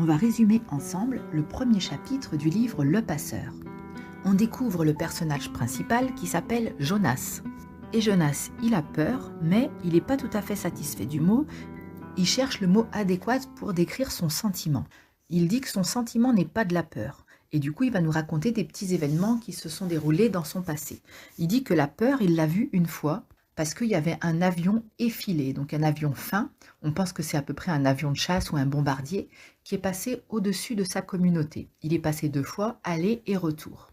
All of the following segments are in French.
on va résumer ensemble le premier chapitre du livre Le Passeur. On découvre le personnage principal qui s'appelle Jonas. Et Jonas, il a peur, mais il n'est pas tout à fait satisfait du mot. Il cherche le mot adéquat pour décrire son sentiment. Il dit que son sentiment n'est pas de la peur. Et du coup, il va nous raconter des petits événements qui se sont déroulés dans son passé. Il dit que la peur, il l'a vue une fois, parce qu'il y avait un avion effilé, donc un avion fin, on pense que c'est à peu près un avion de chasse ou un bombardier, qui est passé au-dessus de sa communauté. Il est passé 2 fois, aller et retour.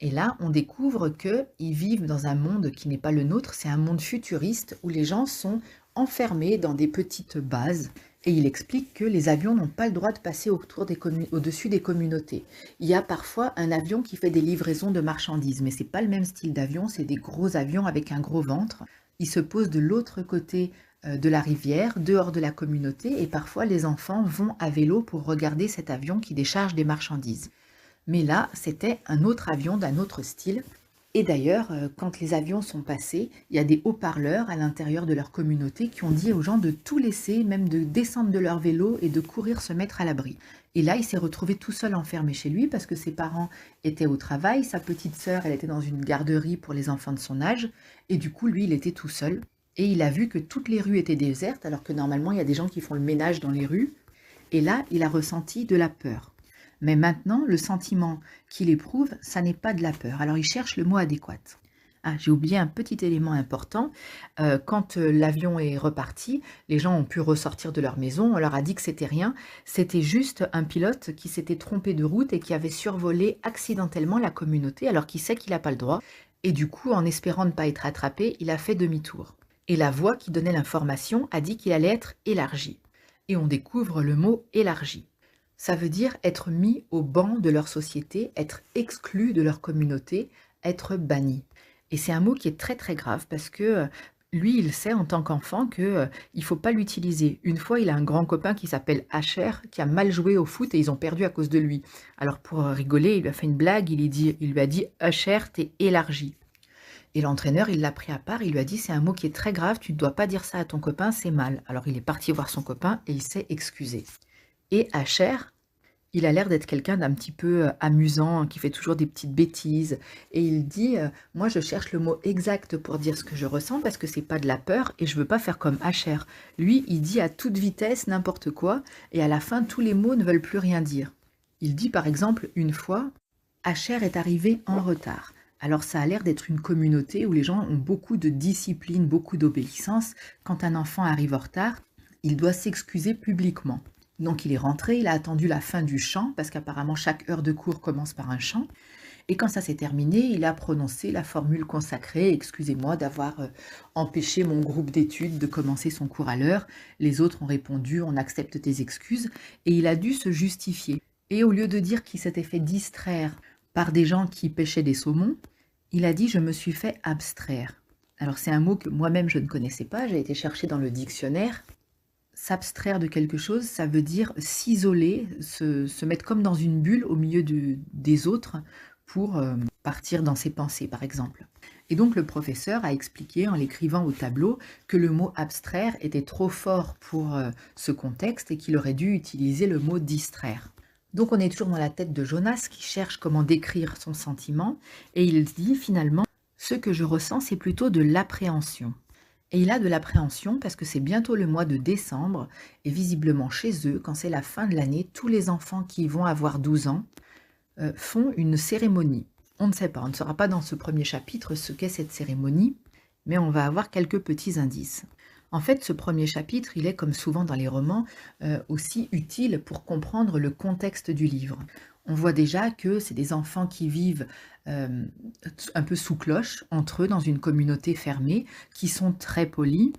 Et là, on découvre qu'ils vivent dans un monde qui n'est pas le nôtre, c'est un monde futuriste où les gens sont enfermés dans des petites bases. Et il explique que les avions n'ont pas le droit de passer au-dessus des communautés. Il y a parfois un avion qui fait des livraisons de marchandises, mais ce n'est pas le même style d'avion, c'est des gros avions avec un gros ventre. Ils se posent de l'autre côté de la rivière, dehors de la communauté, et parfois les enfants vont à vélo pour regarder cet avion qui décharge des marchandises. Mais là, c'était un autre avion d'un autre style. Et d'ailleurs, quand les avions sont passés, il y a des haut-parleurs à l'intérieur de leur communauté qui ont dit aux gens de tout laisser, même de descendre de leur vélo et de courir se mettre à l'abri. Et là, il s'est retrouvé tout seul enfermé chez lui parce que ses parents étaient au travail, sa petite sœur, elle était dans une garderie pour les enfants de son âge, et du coup, lui, il était tout seul. Et il a vu que toutes les rues étaient désertes, alors que normalement, il y a des gens qui font le ménage dans les rues. Et là, il a ressenti de la peur. Mais maintenant, le sentiment qu'il éprouve, ça n'est pas de la peur. Alors il cherche le mot adéquat. Ah, j'ai oublié un petit élément important. Quand l'avion est reparti, les gens ont pu ressortir de leur maison. On leur a dit que c'était rien. C'était juste un pilote qui s'était trompé de route et qui avait survolé accidentellement la communauté alors qu'il sait qu'il n'a pas le droit. Et du coup, en espérant ne pas être attrapé, il a fait demi-tour. Et la voix qui donnait l'information a dit qu'il allait être élargi. Et on découvre le mot élargi. Ça veut dire être mis au banc de leur société, être exclu de leur communauté, être banni. Et c'est un mot qui est très très grave parce que lui, il sait en tant qu'enfant qu'il ne faut pas l'utiliser. Une fois, il a un grand copain qui s'appelle Asher, qui a mal joué au foot et ils ont perdu à cause de lui. Alors pour rigoler, il lui a fait une blague, il lui a dit « Asher, t'es élargi ». Et l'entraîneur, il l'a pris à part, il lui a dit « C'est un mot qui est très grave, tu ne dois pas dire ça à ton copain, c'est mal ». Alors il est parti voir son copain et il s'est excusé. Et Asher, il a l'air d'être quelqu'un d'un petit peu amusant, qui fait toujours des petites bêtises. Et il dit moi je cherche le mot exact pour dire ce que je ressens parce que c'est pas de la peur et je veux pas faire comme Asher. Lui, il dit à toute vitesse n'importe quoi et à la fin, tous les mots ne veulent plus rien dire. Il dit par exemple une fois Asher est arrivé en retard. Alors ça a l'air d'être une communauté où les gens ont beaucoup de discipline, beaucoup d'obéissance. Quand un enfant arrive en retard, il doit s'excuser publiquement. Donc il est rentré, il a attendu la fin du chant, parce qu'apparemment chaque heure de cours commence par un chant. Et quand ça s'est terminé, il a prononcé la formule consacrée « Excusez-moi d'avoir empêché mon groupe d'études de commencer son cours à l'heure. Les autres ont répondu « On accepte tes excuses ». Et il a dû se justifier. Et au lieu de dire qu'il s'était fait distraire par des gens qui pêchaient des saumons, il a dit « Je me suis fait abstraire ». Alors c'est un mot que moi-même je ne connaissais pas, j'ai été chercher dans le dictionnaire. S'abstraire de quelque chose, ça veut dire s'isoler, se mettre comme dans une bulle au milieu des autres pour partir dans ses pensées, par exemple. Et donc le professeur a expliqué en l'écrivant au tableau que le mot abstraire était trop fort pour ce contexte et qu'il aurait dû utiliser le mot distraire. Donc on est toujours dans la tête de Jonas qui cherche comment décrire son sentiment et il dit finalement « Ce que je ressens, c'est plutôt de l'appréhension ». Et il a de l'appréhension parce que c'est bientôt le mois de décembre et visiblement chez eux, quand c'est la fin de l'année, tous les enfants qui vont avoir 12 ans font une cérémonie. On ne sait pas, on ne saura pas dans ce premier chapitre ce qu'est cette cérémonie, mais on va avoir quelques petits indices. En fait, ce premier chapitre, il est, comme souvent dans les romans, aussi utile pour comprendre le contexte du livre. On voit déjà que c'est des enfants qui vivent un peu sous cloche, entre eux, dans une communauté fermée, qui sont très polis,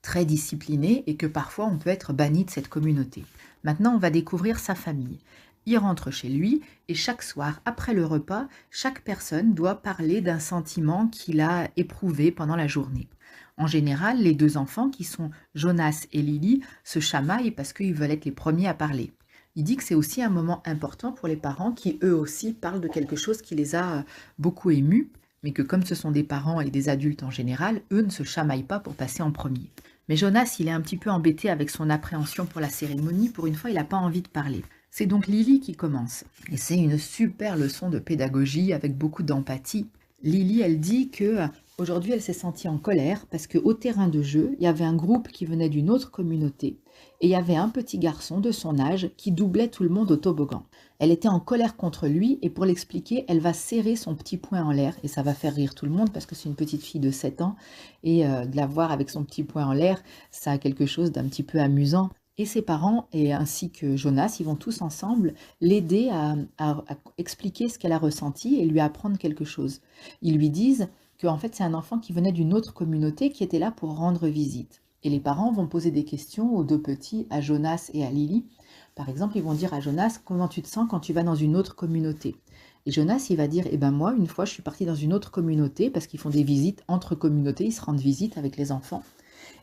très disciplinés, et que parfois on peut être banni de cette communauté. Maintenant, on va découvrir sa famille. Il rentre chez lui, et chaque soir, après le repas, chaque personne doit parler d'un sentiment qu'il a éprouvé pendant la journée. En général, les 2 enfants, qui sont Jonas et Lily, se chamaillent parce qu'ils veulent être les premiers à parler. Il dit que c'est aussi un moment important pour les parents qui, eux aussi, parlent de quelque chose qui les a beaucoup émus, mais que comme ce sont des parents et des adultes en général, eux ne se chamaillent pas pour passer en premier. Mais Jonas, il est un petit peu embêté avec son appréhension pour la cérémonie. Pour une fois, il n'a pas envie de parler. C'est donc Lily qui commence. Et c'est une super leçon de pédagogie avec beaucoup d'empathie. Lily, elle dit que aujourd'hui, elle s'est sentie en colère parce qu'au terrain de jeu, il y avait un groupe qui venait d'une autre communauté et il y avait un petit garçon de son âge qui doublait tout le monde au toboggan. Elle était en colère contre lui et pour l'expliquer, elle va serrer son petit poing en l'air et ça va faire rire tout le monde parce que c'est une petite fille de 7 ans et de la voir avec son petit poing en l'air, ça a quelque chose d'un petit peu amusant. Et ses parents, et ainsi que Jonas, ils vont tous ensemble l'aider à expliquer ce qu'elle a ressenti et lui apprendre quelque chose. Ils lui disent qu'en fait c'est un enfant qui venait d'une autre communauté qui était là pour rendre visite. Et les parents vont poser des questions aux deux petits, à Jonas et à Lily. Par exemple, ils vont dire à Jonas, comment tu te sens quand tu vas dans une autre communauté? Et Jonas, il va dire, eh ben moi, une fois, je suis parti dans une autre communauté, parce qu'ils font des visites entre communautés, ils se rendent visite avec les enfants.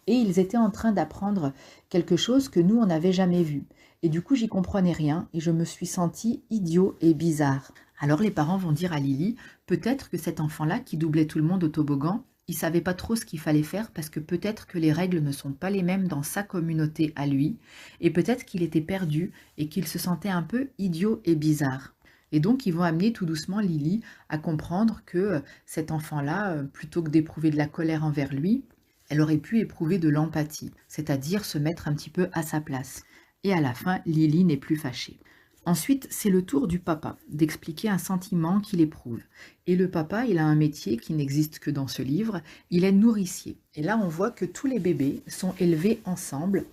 Et ils étaient en train d'apprendre quelque chose que nous, on n'avait jamais vu. Et du coup, j'y comprenais rien et je me suis sentie idiot et bizarre. Alors les parents vont dire à Lily, peut-être que cet enfant-là qui doublait tout le monde au toboggan, il savait pas trop ce qu'il fallait faire parce que peut-être que les règles ne sont pas les mêmes dans sa communauté à lui et peut-être qu'il était perdu et qu'il se sentait un peu idiot et bizarre. Et donc, ils vont amener tout doucement Lily à comprendre que cet enfant-là, plutôt que d'éprouver de la colère envers lui, elle aurait pu éprouver de l'empathie, c'est-à-dire se mettre un petit peu à sa place. Et à la fin, Lily n'est plus fâchée. Ensuite, c'est le tour du papa d'expliquer un sentiment qu'il éprouve. Et le papa, il a un métier qui n'existe que dans ce livre, il est nourricier. Et là, on voit que tous les bébés sont élevés ensemble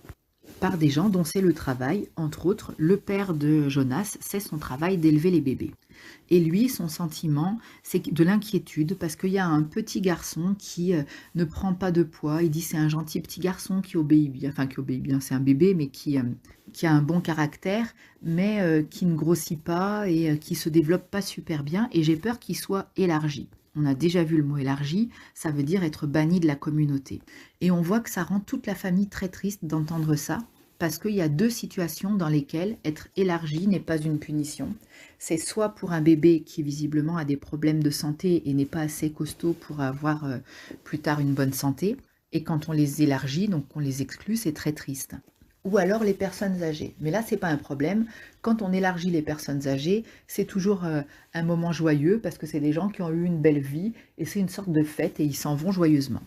par des gens dont c'est le travail, entre autres, le père de Jonas, c'est son travail d'élever les bébés. Et lui, son sentiment, c'est de l'inquiétude parce qu'il y a un petit garçon qui ne prend pas de poids. Il dit c'est un gentil petit garçon qui obéit bien, enfin qui obéit bien, c'est un bébé, mais qui a un bon caractère, mais qui ne grossit pas et qui se développe pas super bien. Et j'ai peur qu'il soit élargi. On a déjà vu le mot élargi, ça veut dire être banni de la communauté. Et on voit que ça rend toute la famille très triste d'entendre ça, parce qu'il y a deux situations dans lesquelles être élargi n'est pas une punition. C'est soit pour un bébé qui visiblement a des problèmes de santé et n'est pas assez costaud pour avoir plus tard une bonne santé, et quand on les élargit, donc on les exclut, c'est très triste. Ou alors les personnes âgées. Mais là, c'est pas un problème. Quand on élargit les personnes âgées, c'est toujours un moment joyeux parce que c'est des gens qui ont eu une belle vie et c'est une sorte de fête et ils s'en vont joyeusement.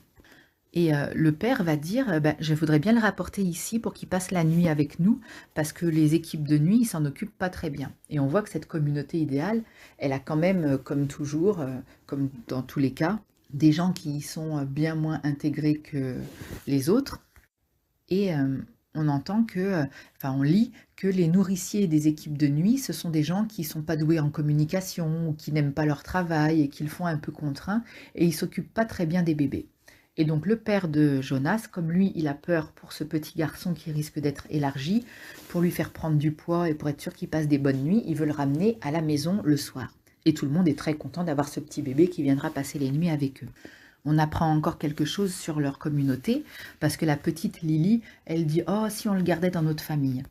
Et le père va dire, je voudrais bien le rapporter ici pour qu'il passe la nuit avec nous, parce que les équipes de nuit, ils s'en occupent pas très bien. Et on voit que cette communauté idéale, elle a quand même, comme toujours, comme dans tous les cas, des gens qui y sont bien moins intégrés que les autres. Et on entend que, on lit que les nourriciers des équipes de nuit, ce sont des gens qui ne sont pas doués en communication, ou qui n'aiment pas leur travail, et qui le font un peu contraint, et ils ne s'occupent pas très bien des bébés. Et donc le père de Jonas, comme lui, il a peur pour ce petit garçon qui risque d'être élargi, pour lui faire prendre du poids et pour être sûr qu'il passe des bonnes nuits, il veut le ramener à la maison le soir. Et tout le monde est très content d'avoir ce petit bébé qui viendra passer les nuits avec eux. On apprend encore quelque chose sur leur communauté, parce que la petite Lily, elle dit « Oh, si on le gardait dans notre famille ».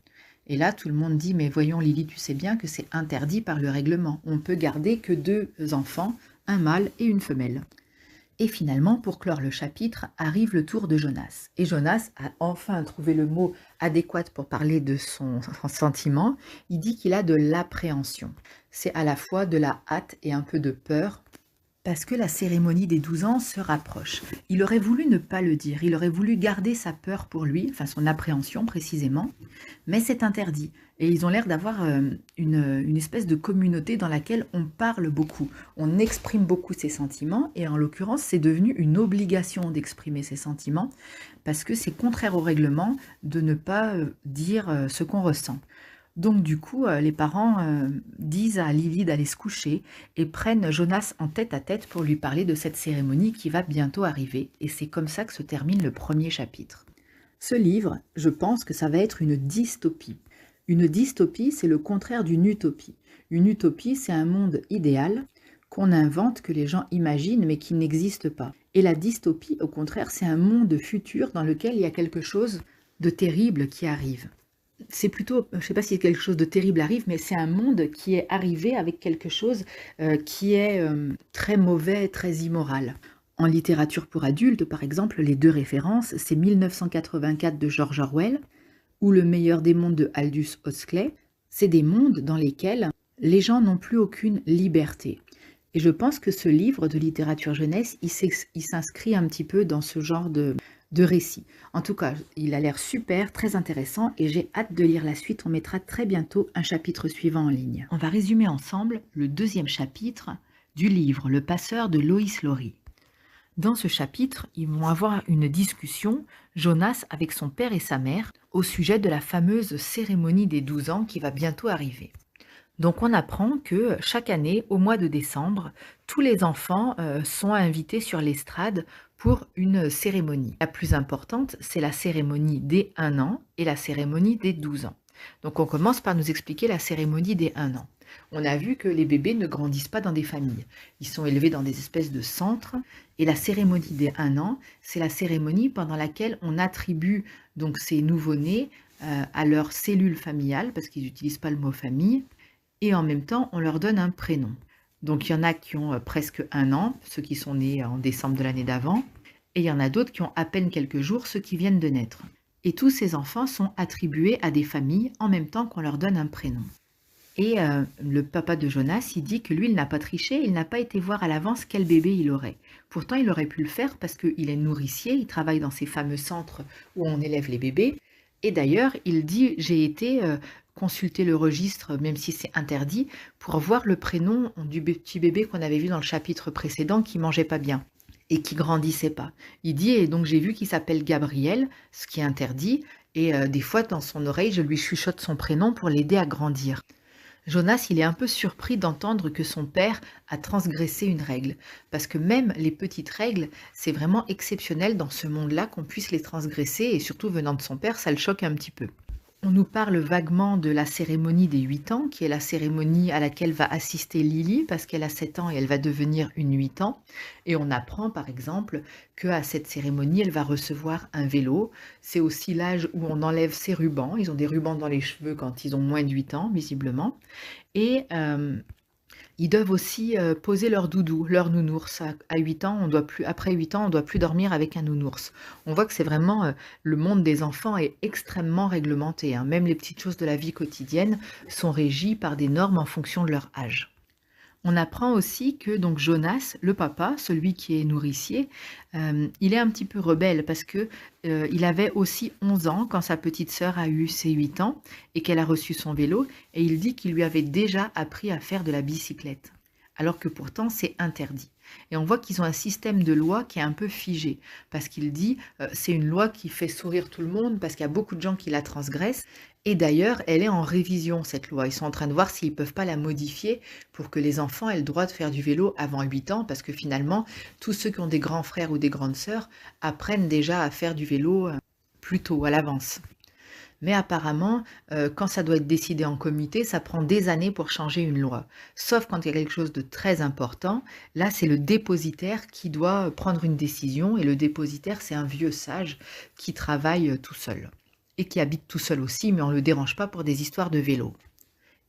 Et là, tout le monde dit « Mais voyons Lily, tu sais bien que c'est interdit par le règlement. On peut garder que 2 enfants, un mâle et une femelle ». Et finalement, pour clore le chapitre, arrive le tour de Jonas. Et Jonas a enfin trouvé le mot adéquat pour parler de son sentiment. Il dit qu'il a de l'appréhension. C'est à la fois de la hâte et un peu de peur, parce que la cérémonie des 12 ans se rapproche. Il aurait voulu ne pas le dire, il aurait voulu garder sa peur pour lui, enfin son appréhension précisément, mais c'est interdit. Et ils ont l'air d'avoir une espèce de communauté dans laquelle on parle beaucoup, on exprime beaucoup ses sentiments, et en l'occurrence c'est devenu une obligation d'exprimer ses sentiments, parce que c'est contraire au règlement de ne pas dire ce qu'on ressent. Donc du coup, les parents disent à Lily d'aller se coucher et prennent Jonas en tête-à-tête pour lui parler de cette cérémonie qui va bientôt arriver. Et c'est comme ça que se termine le premier chapitre. Ce livre, je pense que ça va être une dystopie. Une dystopie, c'est le contraire d'une utopie. Une utopie, c'est un monde idéal qu'on invente, que les gens imaginent, mais qui n'existe pas. Et la dystopie, au contraire, c'est un monde futur dans lequel il y a quelque chose de terrible qui arrive. C'est plutôt, je ne sais pas si quelque chose de terrible arrive, mais c'est un monde qui est arrivé avec quelque chose qui est très mauvais, très immoral. En littérature pour adultes, par exemple, les 2 références, c'est 1984 de George Orwell ou Le meilleur des mondes de Aldous Huxley. C'est des mondes dans lesquels les gens n'ont plus aucune liberté. Et je pense que ce livre de littérature jeunesse, il s'inscrit un petit peu dans ce genre de récit. En tout cas, il a l'air super, très intéressant et j'ai hâte de lire la suite. On mettra très bientôt un chapitre suivant en ligne. On va résumer ensemble le deuxième chapitre du livre Le Passeur de Lois Lowry. Dans ce chapitre, ils vont avoir une discussion, Jonas avec son père et sa mère, au sujet de la fameuse cérémonie des 12 ans qui va bientôt arriver. Donc on apprend que chaque année, au mois de décembre, tous les enfants sont invités sur l'estrade pour une cérémonie. La plus importante, c'est la cérémonie des 1 an et la cérémonie des 12 ans. Donc on commence par nous expliquer la cérémonie des 1 an. On a vu que les bébés ne grandissent pas dans des familles. Ils sont élevés dans des espèces de centres. Et la cérémonie des 1 an, c'est la cérémonie pendant laquelle on attribue donc ces nouveau-nés à leur cellule familiale, parce qu'ils n'utilisent pas le mot famille, et en même temps, on leur donne un prénom. Donc il y en a qui ont presque 1 an, ceux qui sont nés en décembre de l'année d'avant, et il y en a d'autres qui ont à peine quelques jours, ceux qui viennent de naître. Et tous ces enfants sont attribués à des familles en même temps qu'on leur donne un prénom. Et le papa de Jonas, il dit que lui, il n'a pas triché, il n'a pas été voir à l'avance quel bébé il aurait. Pourtant, il aurait pu le faire parce qu'il est nourricier, il travaille dans ces fameux centres où on élève les bébés. Et d'ailleurs, il dit, j'ai été consulter le registre, même si c'est interdit, pour voir le prénom du petit bébé qu'on avait vu dans le chapitre précédent qui mangeait pas bien et qui grandissait pas. Il dit, et donc j'ai vu qu'il s'appelle Gabriel, ce qui est interdit, et des fois, dans son oreille, je lui chuchote son prénom pour l'aider à grandir. Jonas, il est un peu surpris d'entendre que son père a transgressé une règle, parce que même les petites règles, c'est vraiment exceptionnel dans ce monde-là qu'on puisse les transgresser, et surtout venant de son père, ça le choque un petit peu. On nous parle vaguement de la cérémonie des 8 ans, qui est la cérémonie à laquelle va assister Lily, parce qu'elle a 7 ans et elle va devenir une 8 ans. Et on apprend par exemple qu'à cette cérémonie, elle va recevoir un vélo. C'est aussi l'âge où on enlève ses rubans. Ils ont des rubans dans les cheveux quand ils ont moins de 8 ans, visiblement. Et ils doivent aussi poser leur doudou, leur nounours. À 8 ans, après 8 ans, on ne doit plus dormir avec un nounours. On voit que c'est vraiment le monde des enfants est extrêmement réglementé. Même les petites choses de la vie quotidienne sont régies par des normes en fonction de leur âge. On apprend aussi que donc Jonas, le papa, celui qui est nourricier, il est un petit peu rebelle parce que il avait aussi 11 ans quand sa petite sœur a eu ses 8 ans et qu'elle a reçu son vélo, et il dit qu'il lui avait déjà appris à faire de la bicyclette, alors que pourtant c'est interdit. Et on voit qu'ils ont un système de loi qui est un peu figé, parce qu'il dit c'est une loi qui fait sourire tout le monde, parce qu'il y a beaucoup de gens qui la transgressent, et d'ailleurs elle est en révision cette loi. Ils sont en train de voir s'ils ne peuvent pas la modifier pour que les enfants aient le droit de faire du vélo avant 8 ans, parce que finalement tous ceux qui ont des grands frères ou des grandes sœurs apprennent déjà à faire du vélo plus tôt, à l'avance. Mais apparemment, quand ça doit être décidé en comité, ça prend des années pour changer une loi. Sauf quand il y a quelque chose de très important, là c'est le dépositaire qui doit prendre une décision, et le dépositaire c'est un vieux sage qui travaille tout seul. Et qui habite tout seul aussi, mais on ne le dérange pas pour des histoires de vélo.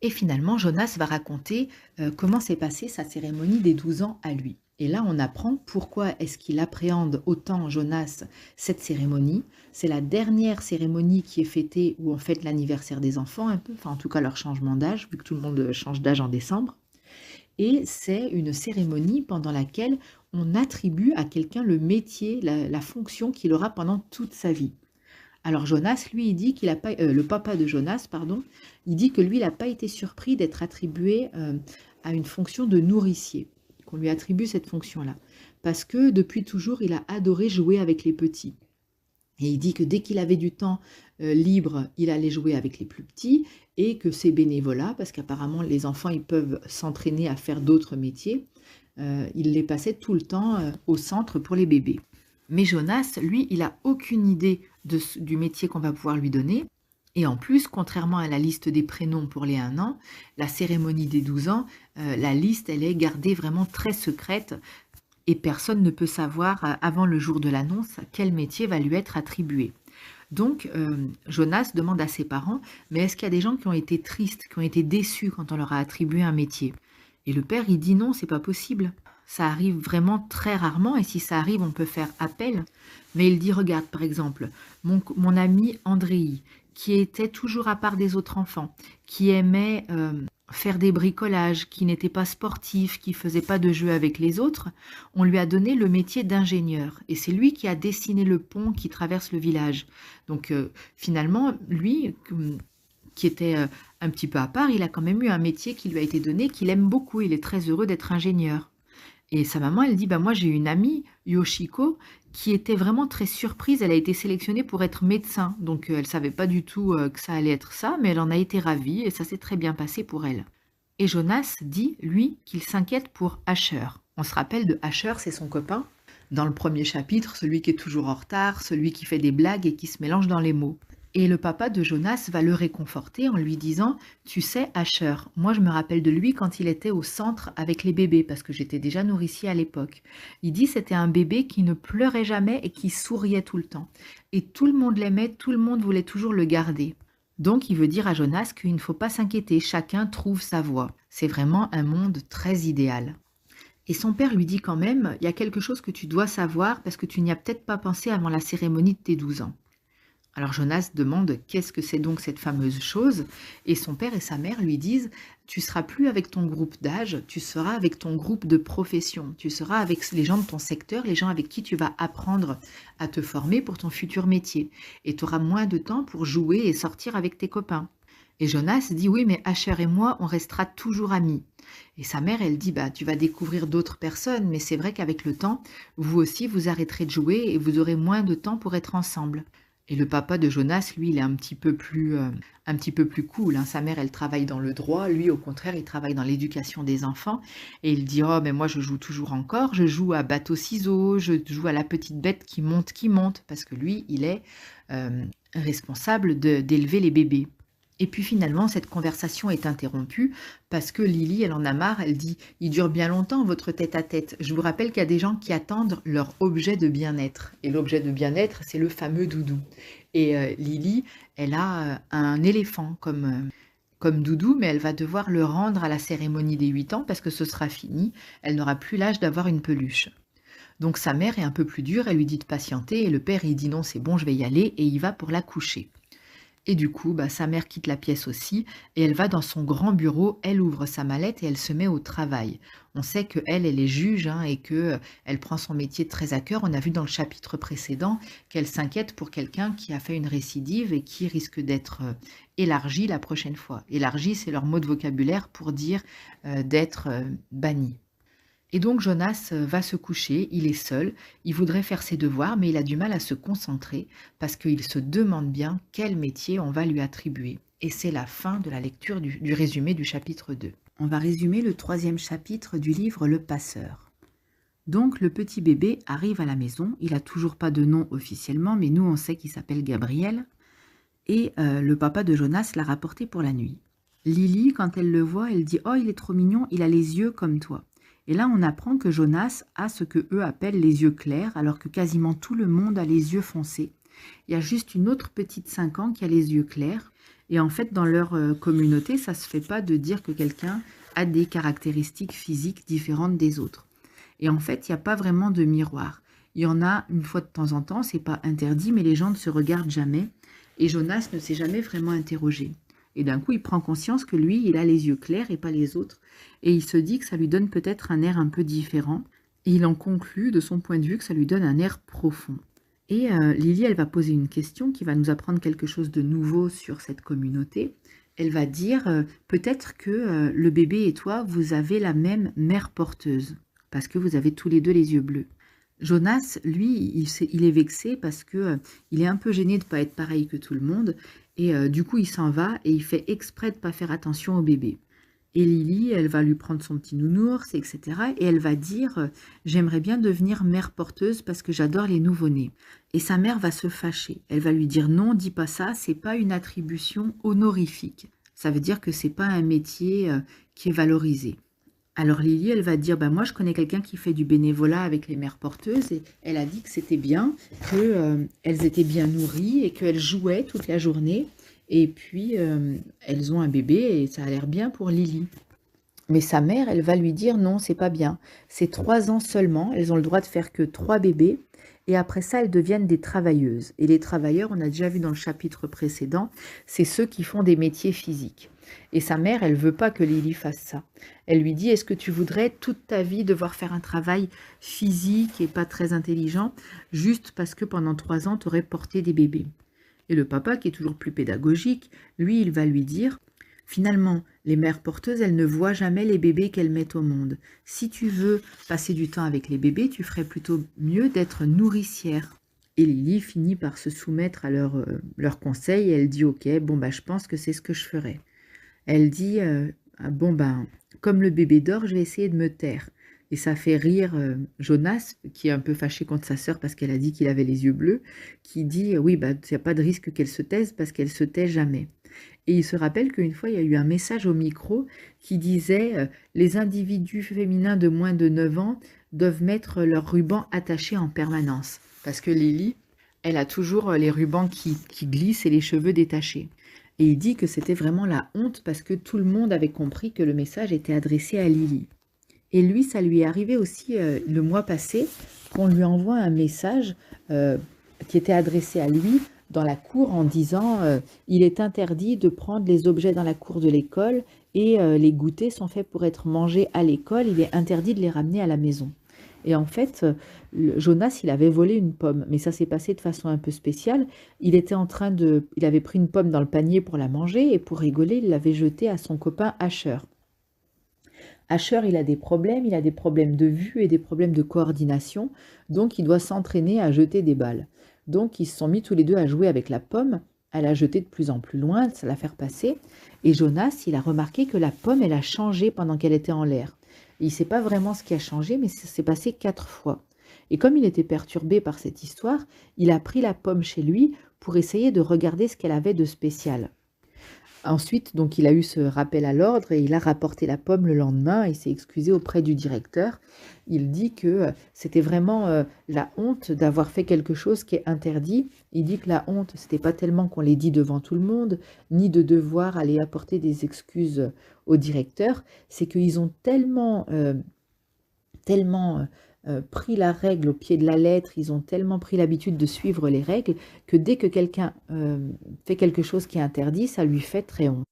Et finalement, Jonas va raconter comment s'est passée sa cérémonie des 12 ans à lui. Et là, on apprend pourquoi est-ce qu'il appréhende autant, Jonas, cette cérémonie. C'est la dernière cérémonie qui est fêtée où on fête l'anniversaire des enfants un peu, enfin en tout cas leur changement d'âge, vu que tout le monde change d'âge en décembre. Et c'est une cérémonie pendant laquelle on attribue à quelqu'un le métier, la fonction qu'il aura pendant toute sa vie. Alors Jonas, lui, il dit qu'il a pas, le papa de Jonas, pardon, il dit que lui, il n'a pas été surpris d'être attribué à une fonction de nourricier, qu'on lui attribue cette fonction-là, parce que depuis toujours, il a adoré jouer avec les petits. Et il dit que dès qu'il avait du temps libre, il allait jouer avec les plus petits, et que c'est bénévolat, parce qu'apparemment, les enfants, ils peuvent s'entraîner à faire d'autres métiers. Il les passait tout le temps au centre pour les bébés. Mais Jonas, lui, il n'a aucune idée du métier qu'on va pouvoir lui donner. Et en plus, contrairement à la liste des prénoms pour les 1 an, la cérémonie des 12 ans, la liste, elle est gardée vraiment très secrète. Et personne ne peut savoir, avant le jour de l'annonce, quel métier va lui être attribué. Donc, Jonas demande à ses parents, mais est-ce qu'il y a des gens qui ont été tristes, qui ont été déçus quand on leur a attribué un métier? Et le père, il dit non, c'est pas possible. ça arrive vraiment très rarement, et si ça arrive, on peut faire appel. Mais il dit, regarde, par exemple, mon ami Andréi, qui était toujours à part des autres enfants, qui aimait faire des bricolages, qui n'était pas sportif, qui faisait pas de jeux avec les autres, on lui a donné le métier d'ingénieur. Et c'est lui qui a dessiné le pont qui traverse le village. Donc finalement, lui, qui était un petit peu à part, il a quand même eu un métier qui lui a été donné, qu'il aime beaucoup. Il est très heureux d'être ingénieur. Et sa maman, elle dit, bah, moi j'ai une amie, Yoshiko, qui était vraiment très surprise. Elle a été sélectionnée pour être médecin. Donc elle savait pas du tout que ça allait être ça, mais elle en a été ravie et ça s'est très bien passé pour elle. Et Jonas dit, lui, qu'il s'inquiète pour Asher. On se rappelle de Asher, c'est son copain. Dans le premier chapitre, celui qui est toujours en retard, celui qui fait des blagues et qui se mélange dans les mots. Et le papa de Jonas va le réconforter en lui disant « Tu sais, Asher, moi je me rappelle de lui quand il était au centre avec les bébés, parce que j'étais déjà nourricier à l'époque. Il dit c'était un bébé qui ne pleurait jamais et qui souriait tout le temps. Et tout le monde l'aimait, tout le monde voulait toujours le garder. » Donc il veut dire à Jonas qu'il ne faut pas s'inquiéter, chacun trouve sa voie. C'est vraiment un monde très idéal. Et son père lui dit quand même « Il y a quelque chose que tu dois savoir parce que tu n'y as peut-être pas pensé avant la cérémonie de tes 12 ans. » Alors Jonas demande qu'est-ce que c'est donc cette fameuse chose, et son père et sa mère lui disent tu seras plus avec ton groupe d'âge, tu seras avec ton groupe de profession, tu seras avec les gens de ton secteur, les gens avec qui tu vas apprendre à te former pour ton futur métier, et tu auras moins de temps pour jouer et sortir avec tes copains. Et Jonas dit oui mais Asher et moi on restera toujours amis. Et sa mère elle dit bah tu vas découvrir d'autres personnes, mais c'est vrai qu'avec le temps vous aussi vous arrêterez de jouer et vous aurez moins de temps pour être ensemble. Et le papa de Jonas, lui, il est un petit peu plus cool. Hein. Sa mère, elle travaille dans le droit. Lui, au contraire, il travaille dans l'éducation des enfants. Et il dit, oh, mais moi, je joue toujours encore. Je joue à bateau-ciseaux. Je joue à la petite bête qui monte. Parce que lui, il est responsable d'élever les bébés. Et puis finalement, cette conversation est interrompue parce que Lily, elle en a marre, elle dit « Il dure bien longtemps votre tête-à-tête. Je vous rappelle qu'il y a des gens qui attendent leur objet de bien-être. Et l'objet de bien-être, c'est le fameux doudou. Et Lily, elle a un éléphant comme doudou, mais elle va devoir le rendre à la cérémonie des 8 ans parce que ce sera fini. Elle n'aura plus l'âge d'avoir une peluche. Donc sa mère est un peu plus dure, elle lui dit de patienter et le père, il dit « Non, c'est bon, je vais y aller » et il va pour la coucher. Et du coup, sa mère quitte la pièce aussi et elle va dans son grand bureau, elle ouvre sa mallette et elle se met au travail. On sait qu'elle est juge et qu'elle prend son métier très à cœur. On a vu dans le chapitre précédent qu'elle s'inquiète pour quelqu'un qui a fait une récidive et qui risque d'être élargi la prochaine fois. Élargi, c'est leur mot de vocabulaire pour dire d'être banni. Et donc Jonas va se coucher, il est seul, il voudrait faire ses devoirs, mais il a du mal à se concentrer parce qu'il se demande bien quel métier on va lui attribuer. Et c'est la fin de la lecture du résumé du chapitre 2. On va résumer le 3e chapitre du livre Le Passeur. Donc le petit bébé arrive à la maison, il n'a toujours pas de nom officiellement, mais nous on sait qu'il s'appelle Gabriel. Et le papa de Jonas l'a rapporté pour la nuit. Lily, quand elle le voit, elle dit « Oh, il est trop mignon, il a les yeux comme toi ». Et là, on apprend que Jonas a ce que eux appellent les yeux clairs, alors que quasiment tout le monde a les yeux foncés. Il y a juste une autre petite 5 ans qui a les yeux clairs. Et en fait, dans leur communauté, ça ne se fait pas de dire que quelqu'un a des caractéristiques physiques différentes des autres. Et en fait, il n'y a pas vraiment de miroir. Il y en a une fois de temps en temps, c'est pas interdit, mais les gens ne se regardent jamais. Et Jonas ne s'est jamais vraiment interrogé. Et d'un coup, il prend conscience que lui, il a les yeux clairs et pas les autres. Et il se dit que ça lui donne peut-être un air un peu différent. Et il en conclut, de son point de vue, que ça lui donne un air profond. Et Lily, elle va poser une question qui va nous apprendre quelque chose de nouveau sur cette communauté. Elle va dire, peut-être que le bébé et toi, vous avez la même mère porteuse, parce que vous avez tous les deux les yeux bleus. Jonas, lui, il est vexé parce que il est un peu gêné de ne pas être pareil que tout le monde. Et du coup, il s'en va et il fait exprès de ne pas faire attention au bébé. Et Lily, elle va lui prendre son petit nounours, etc. Et elle va dire « J'aimerais bien devenir mère porteuse parce que j'adore les nouveau-nés. » Et sa mère va se fâcher. Elle va lui dire « Non, dis pas ça, c'est pas une attribution honorifique. Ça veut dire que c'est pas un métier qui est valorisé. » Alors Lily, elle va dire moi je connais quelqu'un qui fait du bénévolat avec les mères porteuses et elle a dit que c'était bien, qu'elles étaient bien nourries et qu'elles jouaient toute la journée. Et puis elles ont un bébé et ça a l'air bien pour Lily. Mais sa mère, elle va lui dire non, c'est pas bien. C'est 3 ans seulement, elles ont le droit de faire que 3 bébés. Et après ça, elles deviennent des travailleuses. Et les travailleurs, on a déjà vu dans le chapitre précédent, c'est ceux qui font des métiers physiques. Et sa mère, elle veut pas que Lily fasse ça. Elle lui dit, est-ce que tu voudrais toute ta vie devoir faire un travail physique et pas très intelligent, juste parce que pendant 3 ans, tu aurais porté des bébés? Et le papa, qui est toujours plus pédagogique, lui, il va lui dire, finalement, les mères porteuses, elles ne voient jamais les bébés qu'elles mettent au monde. Si tu veux passer du temps avec les bébés, tu ferais plutôt mieux d'être nourricière. Et Lily finit par se soumettre à leur conseil et elle dit, ok, bon, bah, je pense que c'est ce que je ferai. Elle dit, ah, bon, ben, comme le bébé dort, je vais essayer de me taire. Et ça fait rire Jonas, qui est un peu fâché contre sa sœur parce qu'elle a dit qu'il avait les yeux bleus, qui dit, oui, bah, il n'y a pas de risque qu'elle se taise parce qu'elle se tait jamais. Et il se rappelle qu'une fois, il y a eu un message au micro qui disait les individus féminins de moins de 9 ans doivent mettre leur ruban attaché en permanence. Parce que Lily, elle a toujours les rubans qui glissent et les cheveux détachés. Et il dit que c'était vraiment la honte parce que tout le monde avait compris que le message était adressé à Lily. Et lui, ça lui est arrivé aussi le mois passé qu'on lui envoie un message qui était adressé à lui dans la cour en disant il est interdit de prendre les objets dans la cour de l'école et les goûters sont faits pour être mangés à l'école, il est interdit de les ramener à la maison. Et en fait, Jonas, il avait volé une pomme, mais ça s'est passé de façon un peu spéciale. Il avait pris une pomme dans le panier pour la manger et pour rigoler, il l'avait jetée à son copain Asher. Asher, il a des problèmes de vue et des problèmes de coordination, donc il doit s'entraîner à jeter des balles. Donc ils se sont mis tous les deux à jouer avec la pomme, à la jeter de plus en plus loin, à la faire passer, et Jonas, il a remarqué que la pomme, elle a changé pendant qu'elle était en l'air. Il ne sait pas vraiment ce qui a changé, mais ça s'est passé 4 fois. Et comme il était perturbé par cette histoire, il a pris la pomme chez lui pour essayer de regarder ce qu'elle avait de spécial. Ensuite, donc, il a eu ce rappel à l'ordre et il a rapporté la pomme le lendemain et s'est excusé auprès du directeur. Il dit que c'était vraiment la honte d'avoir fait quelque chose qui est interdit. Il dit que la honte, c'était pas tellement qu'on l'ait dit devant tout le monde, ni de devoir aller apporter des excuses au directeur, c'est qu'ils ont tellement pris la règle au pied de la lettre, ils ont tellement pris l'habitude de suivre les règles que dès que quelqu'un fait quelque chose qui est interdit, ça lui fait très honte.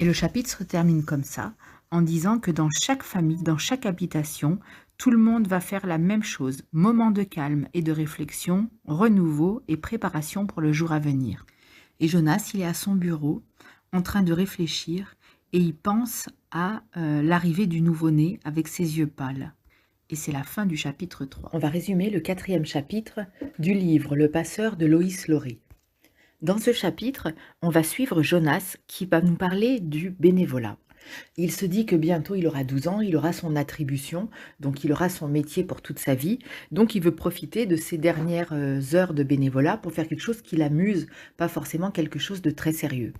Et le chapitre se termine comme ça, en disant que dans chaque famille, dans chaque habitation, tout le monde va faire la même chose, moment de calme et de réflexion, renouveau et préparation pour le jour à venir. Et Jonas, il est à son bureau, en train de réfléchir, et il pense à l'arrivée du nouveau-né avec ses yeux pâles. Et c'est la fin du chapitre 3. On va résumer le 4e chapitre du livre Le Passeur de Lois Lowry. Dans ce chapitre, on va suivre Jonas qui va nous parler du bénévolat. Il se dit que bientôt il aura 12 ans, il aura son attribution, donc il aura son métier pour toute sa vie. Donc il veut profiter de ses dernières heures de bénévolat pour faire quelque chose qui l'amuse, pas forcément quelque chose de très sérieux.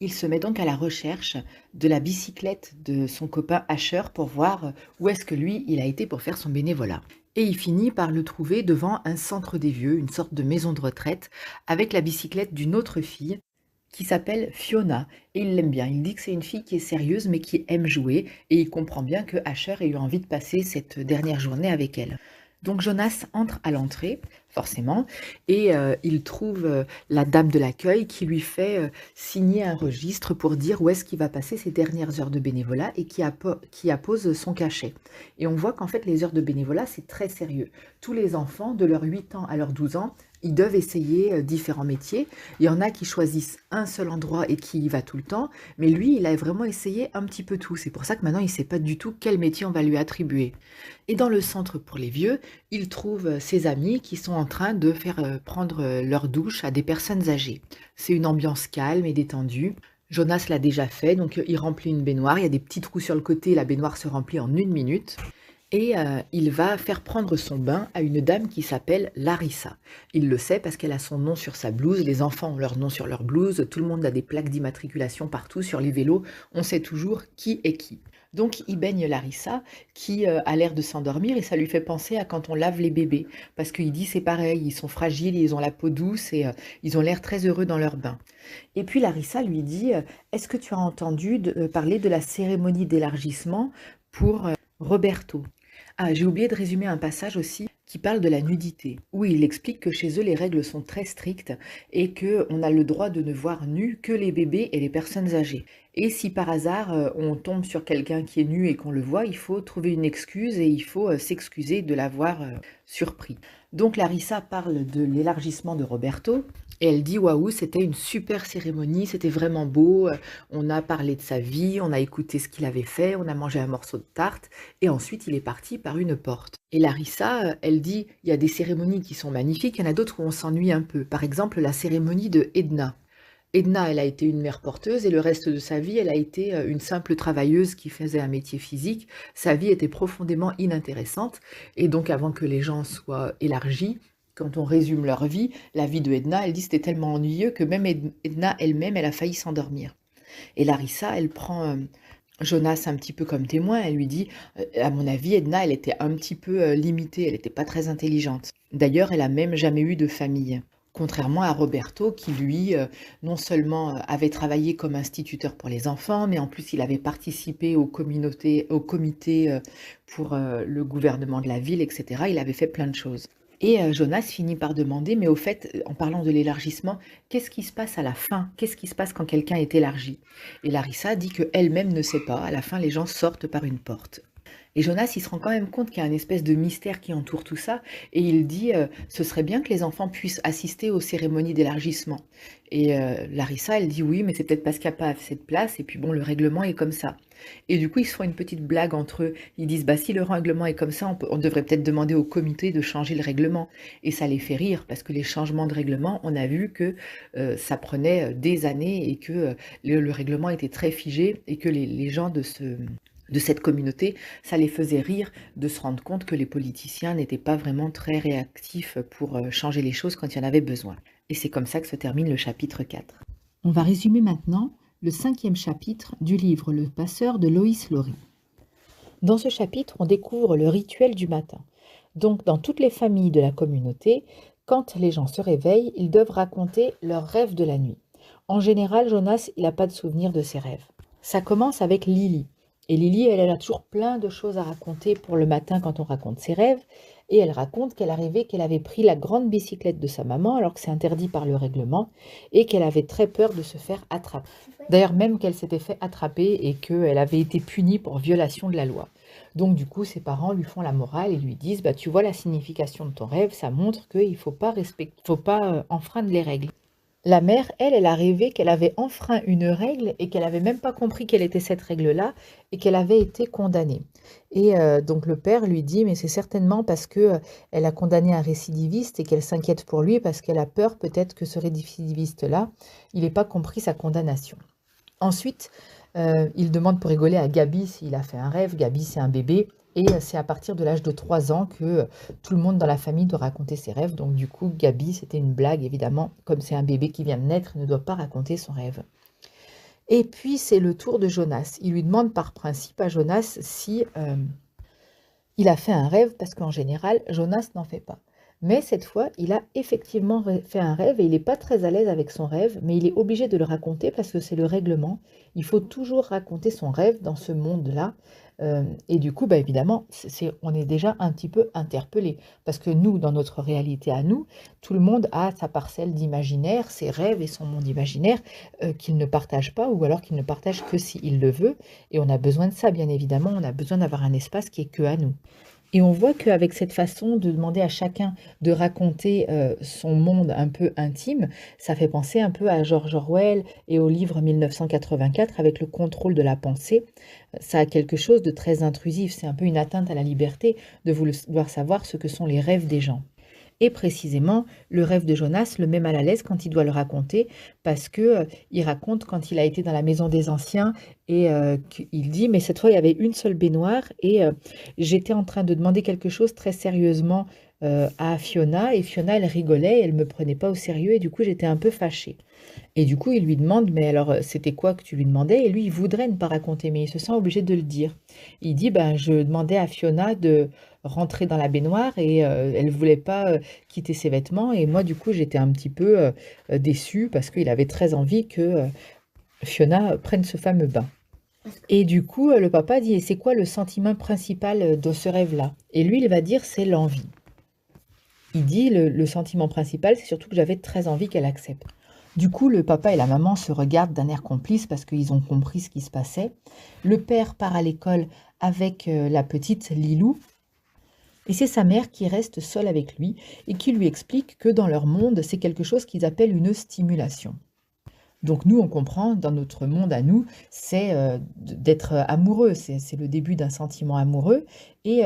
Il se met donc à la recherche de la bicyclette de son copain Asher pour voir où est-ce que lui, il a été pour faire son bénévolat. Et il finit par le trouver devant un centre des vieux, une sorte de maison de retraite, avec la bicyclette d'une autre fille qui s'appelle Fiona. Et il l'aime bien, il dit que c'est une fille qui est sérieuse mais qui aime jouer, et il comprend bien que Asher ait eu envie de passer cette dernière journée avec elle. Donc Jonas entre à l'entrée, forcément, et il trouve la dame de l'accueil qui lui fait signer un registre pour dire où est-ce qu'il va passer ses dernières heures de bénévolat et qui appose son cachet. Et on voit qu'en fait les heures de bénévolat, c'est très sérieux. Tous les enfants, de leurs 8 ans à leurs 12 ans, ils doivent essayer différents métiers. Il y en a qui choisissent un seul endroit et qui y va tout le temps, mais lui, il a vraiment essayé un petit peu tout. C'est pour ça que maintenant, il ne sait pas du tout quel métier on va lui attribuer. Et dans le centre pour les vieux, il trouve ses amis qui sont en train de faire prendre leur douche à des personnes âgées. C'est une ambiance calme et détendue. Jonas l'a déjà fait, donc il remplit une baignoire. Il y a des petits trous sur le côté, la baignoire se remplit en 1 minute. Et il va faire prendre son bain à une dame qui s'appelle Larissa. Il le sait parce qu'elle a son nom sur sa blouse, les enfants ont leur nom sur leur blouse, tout le monde a des plaques d'immatriculation partout sur les vélos, on sait toujours qui est qui. Donc il baigne Larissa qui a l'air de s'endormir et ça lui fait penser à quand on lave les bébés. Parce qu'il dit c'est pareil, ils sont fragiles, ils ont la peau douce et ils ont l'air très heureux dans leur bain. Et puis Larissa lui dit, est-ce que tu as entendu parler de la cérémonie d'élargissement pour Roberto? Ah, j'ai oublié de résumer un passage aussi qui parle de la nudité, où il explique que chez eux les règles sont très strictes et que on a le droit de ne voir nus que les bébés et les personnes âgées. Et si par hasard on tombe sur quelqu'un qui est nu et qu'on le voit, il faut trouver une excuse et il faut s'excuser de l'avoir surpris. Donc Larissa parle de l'élargissement de Roberto et elle dit waouh, c'était une super cérémonie, c'était vraiment beau, on a parlé de sa vie, on a écouté ce qu'il avait fait, on a mangé un morceau de tarte et ensuite il est parti par une porte. Et Larissa, elle dit il y a des cérémonies qui sont magnifiques, il y en a d'autres où on s'ennuie un peu. Par exemple, la cérémonie de Edna. Edna, elle a été une mère porteuse et le reste de sa vie, elle a été une simple travailleuse qui faisait un métier physique. Sa vie était profondément inintéressante et donc avant que les gens soient élargis, quand on résume leur vie, la vie de Edna, elle dit c'était tellement ennuyeux que même Edna elle-même, elle a failli s'endormir. Et Larissa, elle prend Jonas un petit peu comme témoin, elle lui dit, à mon avis, Edna, elle était un petit peu limitée, elle n'était pas très intelligente. D'ailleurs, elle a même jamais eu de famille. Contrairement à Roberto, qui lui, non seulement avait travaillé comme instituteur pour les enfants, mais en plus il avait participé au comité pour le gouvernement de la ville, etc. Il avait fait plein de choses. Et Jonas finit par demander, mais au fait, en parlant de l'élargissement, qu'est-ce qui se passe à la fin? Qu'est-ce qui se passe quand quelqu'un est élargi? Et Larissa dit qu'elle-même ne sait pas. À la fin, les gens sortent par une porte. Et Jonas, il se rend quand même compte qu'il y a une espèce de mystère qui entoure tout ça, et il dit ce serait bien que les enfants puissent assister aux cérémonies d'élargissement. Et Larissa, elle dit oui, mais c'est peut-être parce qu'il n'y a pas assez de place, et puis bon, le règlement est comme ça. Et du coup, ils se font une petite blague entre eux. Ils disent bah si le règlement est comme ça, on devrait peut-être demander au comité de changer le règlement. Et ça les fait rire, parce que les changements de règlement, on a vu que ça prenait des années, et que le règlement était très figé, et que les gens de cette communauté, ça les faisait rire de se rendre compte que les politiciens n'étaient pas vraiment très réactifs pour changer les choses quand il y en avait besoin. Et c'est comme ça que se termine le chapitre 4. On va résumer maintenant le 5e chapitre du livre Le Passeur de Loïs Laury. Dans ce chapitre, on découvre le rituel du matin. Donc, dans toutes les familles de la communauté, quand les gens se réveillent, ils doivent raconter leurs rêves de la nuit. En général, Jonas, il n'a pas de souvenir de ses rêves. Ça commence avec Lily. Et Lily, elle a toujours plein de choses à raconter pour le matin quand on raconte ses rêves. Et elle raconte qu'elle arrivait, qu'elle avait pris la grande bicyclette de sa maman, alors que c'est interdit par le règlement, et qu'elle avait très peur de se faire attraper. D'ailleurs, même qu'elle s'était fait attraper et qu'elle avait été punie pour violation de la loi. Donc du coup, ses parents lui font la morale et lui disent bah, tu vois la signification de ton rêve, ça montre qu'il ne faut pas enfreindre les règles. La mère, elle a rêvé qu'elle avait enfreint une règle et qu'elle n'avait même pas compris quelle était cette règle-là et qu'elle avait été condamnée. Et donc le père lui dit, mais c'est certainement parce que elle a condamné un récidiviste et qu'elle s'inquiète pour lui parce qu'elle a peur peut-être que ce récidiviste-là, il n'ait pas compris sa condamnation. Ensuite, il demande pour rigoler à Gabi s'il a fait un rêve. Gabi, c'est un bébé. Et c'est à partir de l'âge de 3 ans que tout le monde dans la famille doit raconter ses rêves. Donc du coup, Gabi, c'était une blague, évidemment. Comme c'est un bébé qui vient de naître, il ne doit pas raconter son rêve. Et puis, c'est le tour de Jonas. Il lui demande par principe à Jonas si il a fait un rêve, parce qu'en général, Jonas n'en fait pas. Mais cette fois, il a effectivement fait un rêve et il n'est pas très à l'aise avec son rêve, mais il est obligé de le raconter parce que c'est le règlement. Il faut toujours raconter son rêve dans ce monde-là. Et du coup, bah, évidemment, on est déjà un petit peu interpellé. Parce que nous, dans notre réalité à nous, tout le monde a sa parcelle d'imaginaire, ses rêves et son monde imaginaire qu'il ne partage pas ou alors qu'il ne partage que s'il le veut. Et on a besoin de ça, bien évidemment. On a besoin d'avoir un espace qui est que à nous. Et on voit qu'avec cette façon de demander à chacun de raconter son monde un peu intime, ça fait penser un peu à George Orwell et au livre 1984 avec le contrôle de la pensée. Ça a quelque chose de très intrusif, c'est un peu une atteinte à la liberté de vouloir savoir ce que sont les rêves des gens. Et précisément, le rêve de Jonas le met mal à l'aise quand il doit le raconter, parce que il raconte quand il a été dans la maison des anciens et il dit mais cette fois il y avait une seule baignoire et j'étais en train de demander quelque chose très sérieusement à Fiona, et Fiona, elle rigolait, elle me prenait pas au sérieux, et du coup, j'étais un peu fâchée. Et du coup, il lui demande, mais alors, c'était quoi que tu lui demandais? Et lui, il voudrait ne pas raconter, mais il se sent obligé de le dire. Il dit, ben, je demandais à Fiona de rentrer dans la baignoire et elle voulait pas quitter ses vêtements. Et moi, du coup, j'étais un petit peu déçue parce qu'il avait très envie que Fiona prenne ce fameux bain. Et du coup, le papa dit, et c'est quoi le sentiment principal de ce rêve-là? Et lui, il va dire, c'est l'envie. Il dit, le sentiment principal, c'est surtout que j'avais très envie qu'elle accepte. Du coup, le papa et la maman se regardent d'un air complice parce qu'ils ont compris ce qui se passait. Le père part à l'école avec la petite Lilou. Et c'est sa mère qui reste seule avec lui et qui lui explique que dans leur monde, c'est quelque chose qu'ils appellent une stimulation. Donc nous, on comprend, dans notre monde à nous, c'est d'être amoureux, c'est le début d'un sentiment amoureux. Et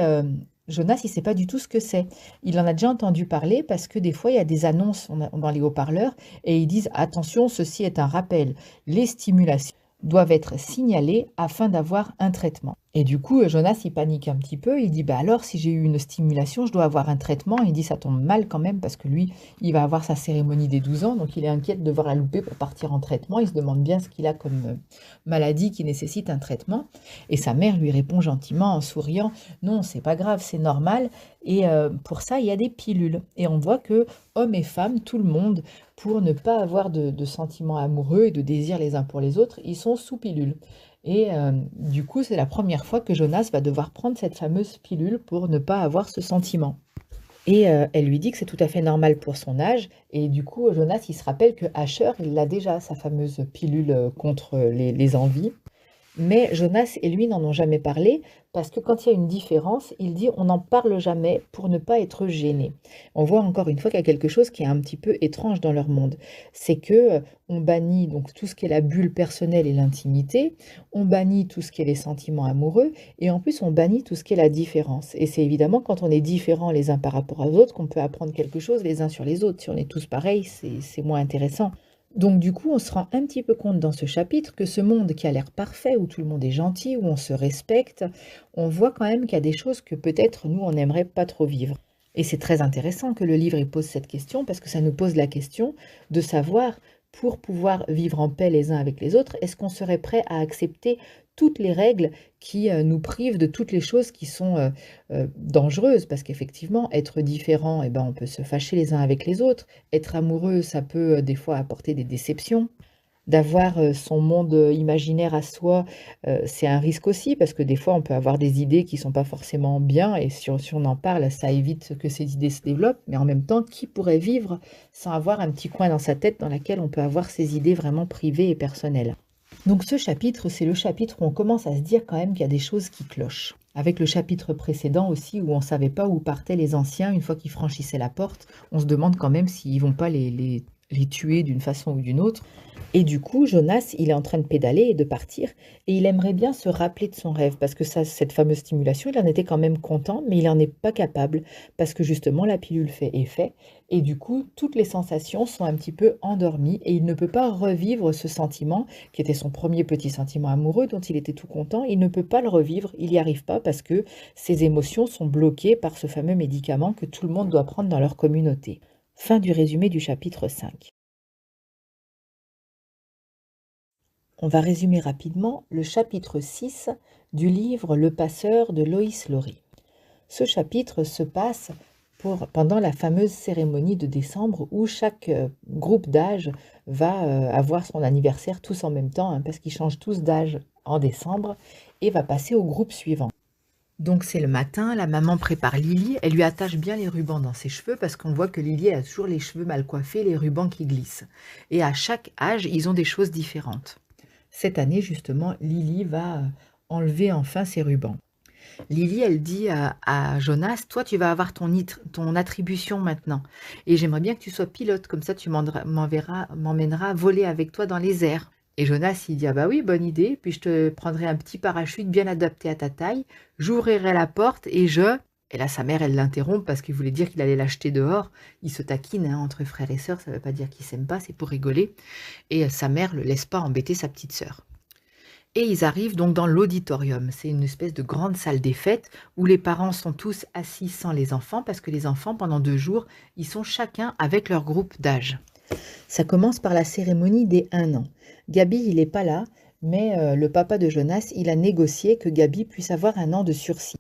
Jonas, il ne sait pas du tout ce que c'est. Il en a déjà entendu parler parce que des fois, il y a des annonces dans les haut-parleurs et ils disent, attention, ceci est un rappel, les stimulations doivent être signalées afin d'avoir un traitement. Et du coup, Jonas, il panique un petit peu, il dit, bah alors, si j'ai eu une stimulation, je dois avoir un traitement. Il dit, ça tombe mal quand même, parce que lui, il va avoir sa cérémonie des 12 ans, donc il est inquiet de devoir la louper pour partir en traitement. Il se demande bien ce qu'il a comme maladie qui nécessite un traitement. Et sa mère lui répond gentiment en souriant, non, c'est pas grave, c'est normal. Et pour ça, il y a des pilules. Et on voit que hommes et femmes, tout le monde, pour ne pas avoir de sentiments amoureux et de désirs les uns pour les autres, ils sont sous pilule. Et du coup, c'est la première fois que Jonas va devoir prendre cette fameuse pilule pour ne pas avoir ce sentiment. Et elle lui dit que c'est tout à fait normal pour son âge. Et du coup, Jonas, il se rappelle que Asher, il a déjà sa fameuse pilule contre les envies. Mais Jonas et lui n'en ont jamais parlé parce que quand il y a une différence, il dit on n'en parle jamais pour ne pas être gêné. On voit encore une fois qu'il y a quelque chose qui est un petit peu étrange dans leur monde. C'est que on bannit donc tout ce qui est la bulle personnelle et l'intimité, on bannit tout ce qui est les sentiments amoureux et en plus on bannit tout ce qui est la différence. Et c'est évidemment quand on est différents les uns par rapport aux autres qu'on peut apprendre quelque chose les uns sur les autres. Si on est tous pareils, c'est moins intéressant. Donc du coup, on se rend un petit peu compte dans ce chapitre que ce monde qui a l'air parfait, où tout le monde est gentil, où on se respecte, on voit quand même qu'il y a des choses que peut-être nous, on n'aimerait pas trop vivre. Et c'est très intéressant que le livre y pose cette question, parce que ça nous pose la question de savoir, pour pouvoir vivre en paix les uns avec les autres, est-ce qu'on serait prêt à accepter toutes les règles qui nous privent de toutes les choses qui sont dangereuses? Parce qu'effectivement, être différent, eh ben, on peut se fâcher les uns avec les autres. Être amoureux, ça peut des fois apporter des déceptions. D'avoir son monde imaginaire à soi, c'est un risque aussi, parce que des fois, on peut avoir des idées qui ne sont pas forcément bien, et si on en parle, ça évite que ces idées se développent. Mais en même temps, qui pourrait vivre sans avoir un petit coin dans sa tête dans lequel on peut avoir ses idées vraiment privées et personnelles? Donc ce chapitre, c'est le chapitre où on commence à se dire quand même qu'il y a des choses qui clochent. Avec le chapitre précédent aussi, où on ne savait pas où partaient les anciens une fois qu'ils franchissaient la porte, on se demande quand même s'ils ne vont pas les tuer d'une façon ou d'une autre. Et du coup, Jonas, il est en train de pédaler et de partir, et il aimerait bien se rappeler de son rêve, parce que ça, cette fameuse stimulation, il en était quand même content, mais il n'en est pas capable, parce que justement, la pilule fait effet, et du coup, toutes les sensations sont un petit peu endormies, et il ne peut pas revivre ce sentiment, qui était son premier petit sentiment amoureux, dont il était tout content, il ne peut pas le revivre, il n'y arrive pas, parce que ses émotions sont bloquées par ce fameux médicament que tout le monde doit prendre dans leur communauté. Fin du résumé du chapitre 5. On va résumer rapidement le chapitre 6 du livre Le Passeur de Lois Lowry. Ce chapitre se passe pendant la fameuse cérémonie de décembre où chaque groupe d'âge va avoir son anniversaire tous en même temps, parce qu'ils changent tous d'âge en décembre, et va passer au groupe suivant. Donc c'est le matin, la maman prépare Lily, elle lui attache bien les rubans dans ses cheveux parce qu'on voit que Lily a toujours les cheveux mal coiffés, les rubans qui glissent. Et à chaque âge, ils ont des choses différentes. Cette année, justement, Lily va enlever enfin ses rubans. Lily, elle dit à Jonas, toi, tu vas avoir ton attribution maintenant. Et j'aimerais bien que tu sois pilote, comme ça tu m'emmèneras voler avec toi dans les airs. Et Jonas, il dit, ah bah oui, bonne idée, puis je te prendrai un petit parachute bien adapté à ta taille, j'ouvrirai la porte et je... Et là, sa mère, elle l'interrompt parce qu'il voulait dire qu'il allait l'acheter dehors. Ils se taquinent entre frères et sœurs, ça ne veut pas dire qu'ils ne s'aiment pas, c'est pour rigoler. Et sa mère ne le laisse pas embêter sa petite sœur. Et ils arrivent donc dans l'auditorium. C'est une espèce de grande salle des fêtes où les parents sont tous assis sans les enfants parce que les enfants, pendant 2 jours, ils sont chacun avec leur groupe d'âge. Ça commence par la cérémonie des 1 an. Gabi, il n'est pas là, mais le papa de Jonas, il a négocié que Gabi puisse avoir 1 an de sursis.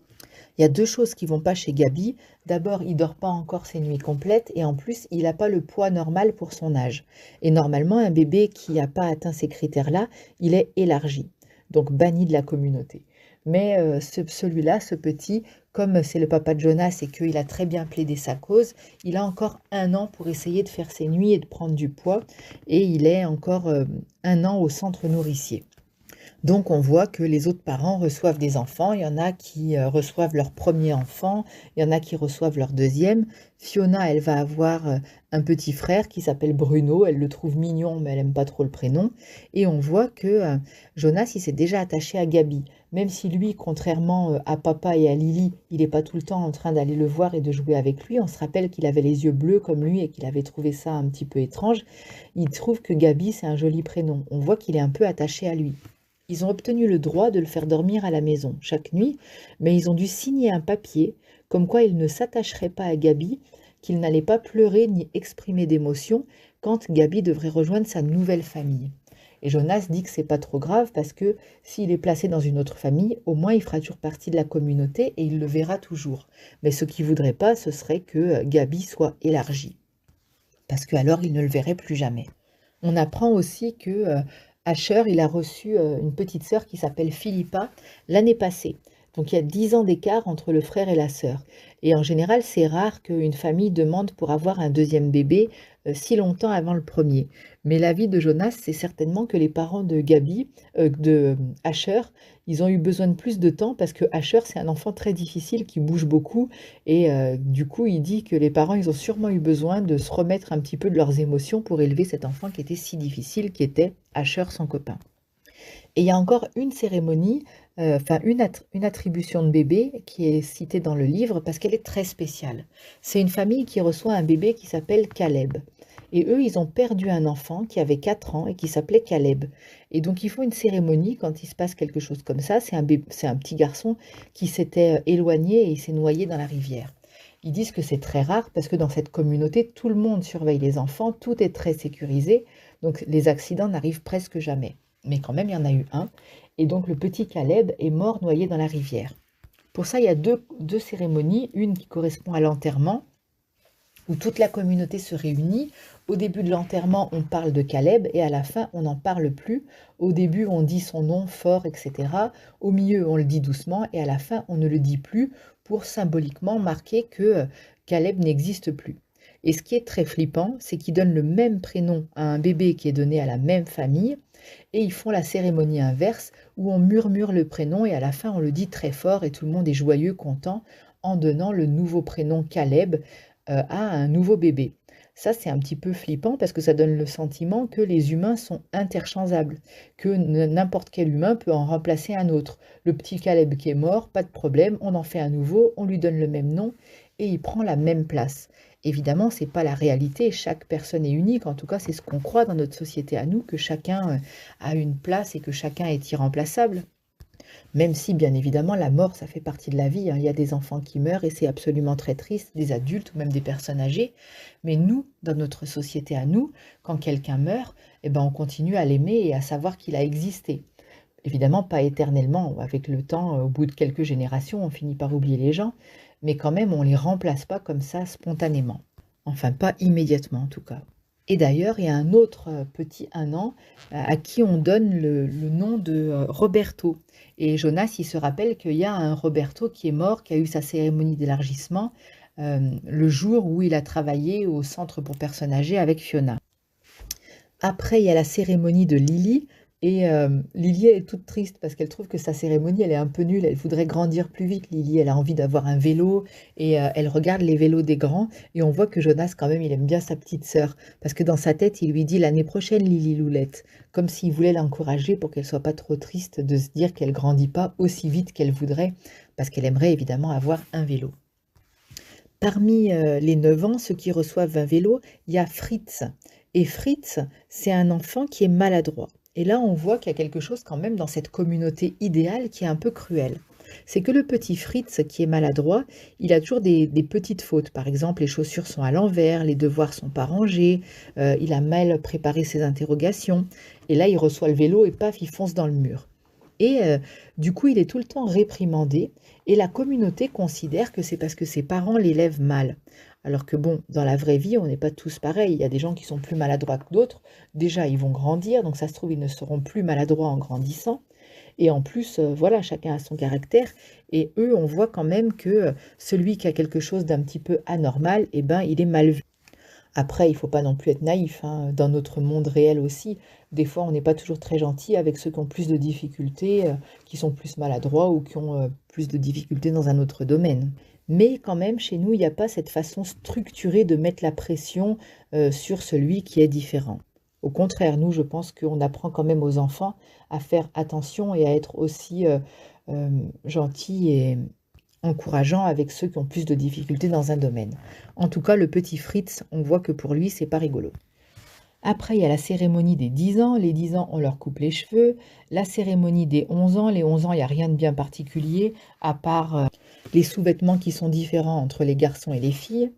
Il y a 2 choses qui vont pas chez Gabi. D'abord, il dort pas encore ses nuits complètes et en plus, il n'a pas le poids normal pour son âge. Et normalement, un bébé qui n'a pas atteint ces critères-là, il est élargi, donc banni de la communauté. Mais celui-là, ce petit, comme c'est le papa de Jonas et qu'il a très bien plaidé sa cause, il a encore 1 an pour essayer de faire ses nuits et de prendre du poids. Et il est encore 1 an au centre nourricier. Donc on voit que les autres parents reçoivent des enfants. Il y en a qui reçoivent leur premier enfant, il y en a qui reçoivent leur deuxième. Fiona, elle va avoir un petit frère qui s'appelle Bruno. Elle le trouve mignon, mais elle n'aime pas trop le prénom. Et on voit que Jonas, il s'est déjà attaché à Gabi. Même si lui, contrairement à papa et à Lily, il n'est pas tout le temps en train d'aller le voir et de jouer avec lui. On se rappelle qu'il avait les yeux bleus comme lui et qu'il avait trouvé ça un petit peu étrange. Il trouve que Gabi, c'est un joli prénom. On voit qu'il est un peu attaché à lui. Ils ont obtenu le droit de le faire dormir à la maison chaque nuit, mais ils ont dû signer un papier comme quoi ils ne s'attacheraient pas à Gabi, qu'il n'allait pas pleurer ni exprimer d'émotion quand Gabi devrait rejoindre sa nouvelle famille. Et Jonas dit que c'est pas trop grave parce que s'il est placé dans une autre famille, au moins il fera toujours partie de la communauté et il le verra toujours. Mais ce qu'il voudrait pas, ce serait que Gabi soit élargie, parce qu'alors il ne le verrait plus jamais. On apprend aussi que Asher, il a reçu une petite sœur qui s'appelle Philippa l'année passée. Donc il y a 10 ans d'écart entre le frère et la sœur. Et en général, c'est rare qu'une famille demande pour avoir un deuxième bébé si longtemps avant le premier. Mais l'avis de Jonas, c'est certainement que les parents de Gabi, de Asher, ils ont eu besoin de plus de temps parce que Asher, c'est un enfant très difficile qui bouge beaucoup. Et du coup, il dit que les parents, ils ont sûrement eu besoin de se remettre un petit peu de leurs émotions pour élever cet enfant qui était si difficile, qui était Asher, son copain. Et il y a encore une cérémonie, enfin une attribution de bébé qui est citée dans le livre parce qu'elle est très spéciale. C'est une famille qui reçoit un bébé qui s'appelle Caleb. Et eux, ils ont perdu un enfant qui avait 4 ans et qui s'appelait Caleb. Et donc, ils font une cérémonie quand il se passe quelque chose comme ça. C'est un petit garçon qui s'était éloigné et il s'est noyé dans la rivière. Ils disent que c'est très rare parce que dans cette communauté, tout le monde surveille les enfants, tout est très sécurisé, donc les accidents n'arrivent presque jamais. Mais quand même, il y en a eu un. Et donc, le petit Caleb est mort noyé dans la rivière. Pour ça, il y a deux cérémonies. Une qui correspond à l'enterrement, où toute la communauté se réunit. Au début de l'enterrement, on parle de Caleb et à la fin, on n'en parle plus. Au début, on dit son nom fort, etc. Au milieu, on le dit doucement et à la fin, on ne le dit plus pour symboliquement marquer que Caleb n'existe plus. Et ce qui est très flippant, c'est qu'ils donnent le même prénom à un bébé qui est donné à la même famille et ils font la cérémonie inverse où on murmure le prénom et à la fin, on le dit très fort et tout le monde est joyeux, content en donnant le nouveau prénom Caleb à un nouveau bébé. Ça, c'est un petit peu flippant parce que ça donne le sentiment que les humains sont interchangeables, que n'importe quel humain peut en remplacer un autre. Le petit Caleb qui est mort, pas de problème, on en fait un nouveau, on lui donne le même nom et il prend la même place. Évidemment, ce n'est pas la réalité, chaque personne est unique, en tout cas c'est ce qu'on croit dans notre société à nous, que chacun a une place et que chacun est irremplaçable. Même si, bien évidemment, la mort, ça fait partie de la vie, hein. Il y a des enfants qui meurent et c'est absolument très triste, des adultes ou même des personnes âgées. Mais nous, dans notre société à nous, quand quelqu'un meurt, eh ben, on continue à l'aimer et à savoir qu'il a existé. Évidemment, pas éternellement. Avec le temps, au bout de quelques générations, on finit par oublier les gens. Mais quand même, on ne les remplace pas comme ça spontanément. Enfin, pas immédiatement en tout cas. Et d'ailleurs, il y a un autre petit 1 an à qui on donne le nom de Roberto. Et Jonas, il se rappelle qu'il y a un Roberto qui est mort, qui a eu sa cérémonie d'élargissement le jour où il a travaillé au centre pour personnes âgées avec Fiona. Après, il y a la cérémonie de Lily. Et Lily, elle est toute triste parce qu'elle trouve que sa cérémonie, elle est un peu nulle. Elle voudrait grandir plus vite, Lily. Elle a envie d'avoir un vélo et elle regarde les vélos des grands. Et on voit que Jonas, quand même, il aime bien sa petite sœur. Parce que dans sa tête, il lui dit l'année prochaine, Lily Loulette. Comme s'il voulait l'encourager pour qu'elle soit pas trop triste de se dire qu'elle grandit pas aussi vite qu'elle voudrait. Parce qu'elle aimerait évidemment avoir un vélo. Parmi les 9 ans, ceux qui reçoivent un vélo, il y a Fritz. Et Fritz, c'est un enfant qui est maladroit. Et là, on voit qu'il y a quelque chose quand même dans cette communauté idéale qui est un peu cruel. C'est que le petit Fritz, qui est maladroit, il a toujours des petites fautes. Par exemple, les chaussures sont à l'envers, les devoirs sont pas rangés, il a mal préparé ses interrogations. Et là, il reçoit le vélo et paf, il fonce dans le mur. Et du coup, il est tout le temps réprimandé et la communauté considère que c'est parce que ses parents l'élèvent mal. Alors que bon, dans la vraie vie, on n'est pas tous pareils. Il y a des gens qui sont plus maladroits que d'autres. Déjà, ils vont grandir, donc ça se trouve, ils ne seront plus maladroits en grandissant. Et en plus, voilà, chacun a son caractère. Et eux, on voit quand même que celui qui a quelque chose d'un petit peu anormal, eh ben, il est mal vu. Après, il ne faut pas non plus être naïf, hein. Dans notre monde réel aussi, des fois, on n'est pas toujours très gentil avec ceux qui ont plus de difficultés, qui sont plus maladroits ou qui ont plus de difficultés dans un autre domaine. Mais quand même, chez nous, il n'y a pas cette façon structurée de mettre la pression sur celui qui est différent. Au contraire, nous, je pense qu'on apprend quand même aux enfants à faire attention et à être aussi gentils et encourageants avec ceux qui ont plus de difficultés dans un domaine. En tout cas, le petit Fritz, on voit que pour lui, c'est pas rigolo. Après, il y a la cérémonie des 10 ans. Les 10 ans, on leur coupe les cheveux. La cérémonie des 11 ans. Les 11 ans, il n'y a rien de bien particulier, à part les sous-vêtements qui sont différents entre les garçons et les filles.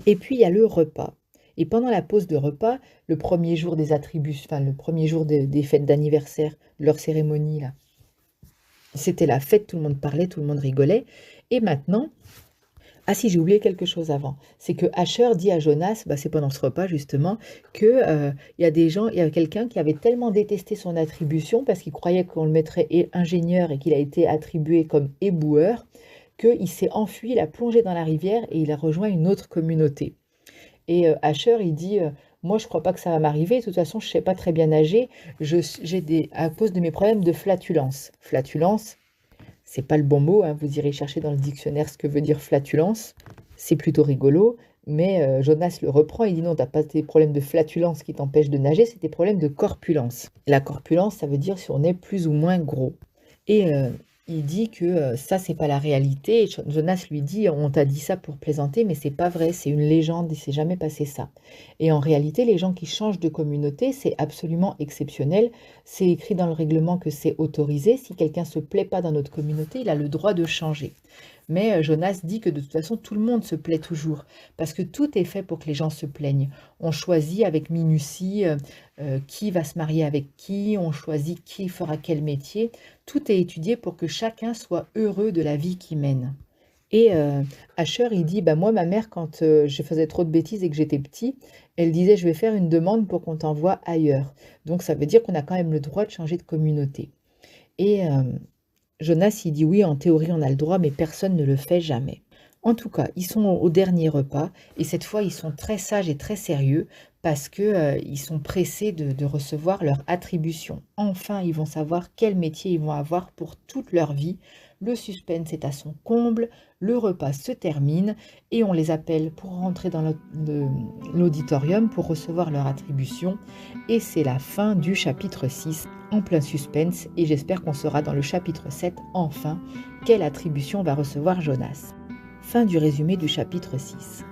Et puis, il y a le repas. Et pendant la pause de repas, le premier jour des attributs, enfin le premier jour des fêtes d'anniversaire, de leur cérémonie, là, c'était la fête, tout le monde parlait, tout le monde rigolait. Et maintenant, ah si, j'ai oublié quelque chose avant. C'est que Asher dit à Jonas, c'est pendant ce repas justement, que il y a quelqu'un qui avait tellement détesté son attribution parce qu'il croyait qu'on le mettrait ingénieur et qu'il a été attribué comme éboueur, qu'il s'est enfui, il a plongé dans la rivière et il a rejoint une autre communauté. Et Asher, il dit, moi je crois pas que ça va m'arriver, de toute façon je sais pas très bien nager, à cause de mes problèmes de flatulence. Flatulence, c'est pas le bon mot, hein, vous irez chercher dans le dictionnaire ce que veut dire flatulence. C'est plutôt rigolo, mais Jonas le reprend, il dit non, t'as pas tes problèmes de flatulence qui t'empêchent de nager, c'est tes problèmes de corpulence. La corpulence, ça veut dire si on est plus ou moins gros. Et il dit que ça, c'est pas la réalité. Et Jonas lui dit, on t'a dit ça pour plaisanter, mais c'est pas vrai, c'est une légende, il s'est jamais passé ça. Et en réalité, les gens qui changent de communauté, c'est absolument exceptionnel. C'est écrit dans le règlement que c'est autorisé. Si quelqu'un se plaît pas dans notre communauté, il a le droit de changer. Mais Jonas dit que de toute façon, tout le monde se plaît toujours, parce que tout est fait pour que les gens se plaignent. On choisit avec minutie qui va se marier avec qui, on choisit qui fera quel métier. Tout est étudié pour que chacun soit heureux de la vie qu'il mène. Et Asher, il dit, moi, ma mère, quand je faisais trop de bêtises et que j'étais petit, elle disait, je vais faire une demande pour qu'on t'envoie ailleurs. Donc ça veut dire qu'on a quand même le droit de changer de communauté. Et Jonas, il dit oui, en théorie, on a le droit, mais personne ne le fait jamais. En tout cas, ils sont au dernier repas, et cette fois, ils sont très sages et très sérieux, parce que ils sont pressés de recevoir leur attribution. Enfin, ils vont savoir quel métier ils vont avoir pour toute leur vie. Le suspense est à son comble, le repas se termine, et on les appelle pour rentrer dans l'auditorium pour recevoir leur attribution. Et c'est la fin du chapitre 6, en plein suspense, et j'espère qu'on saura dans le chapitre 7, enfin, quelle attribution va recevoir Jonas. Fin du résumé du chapitre 6.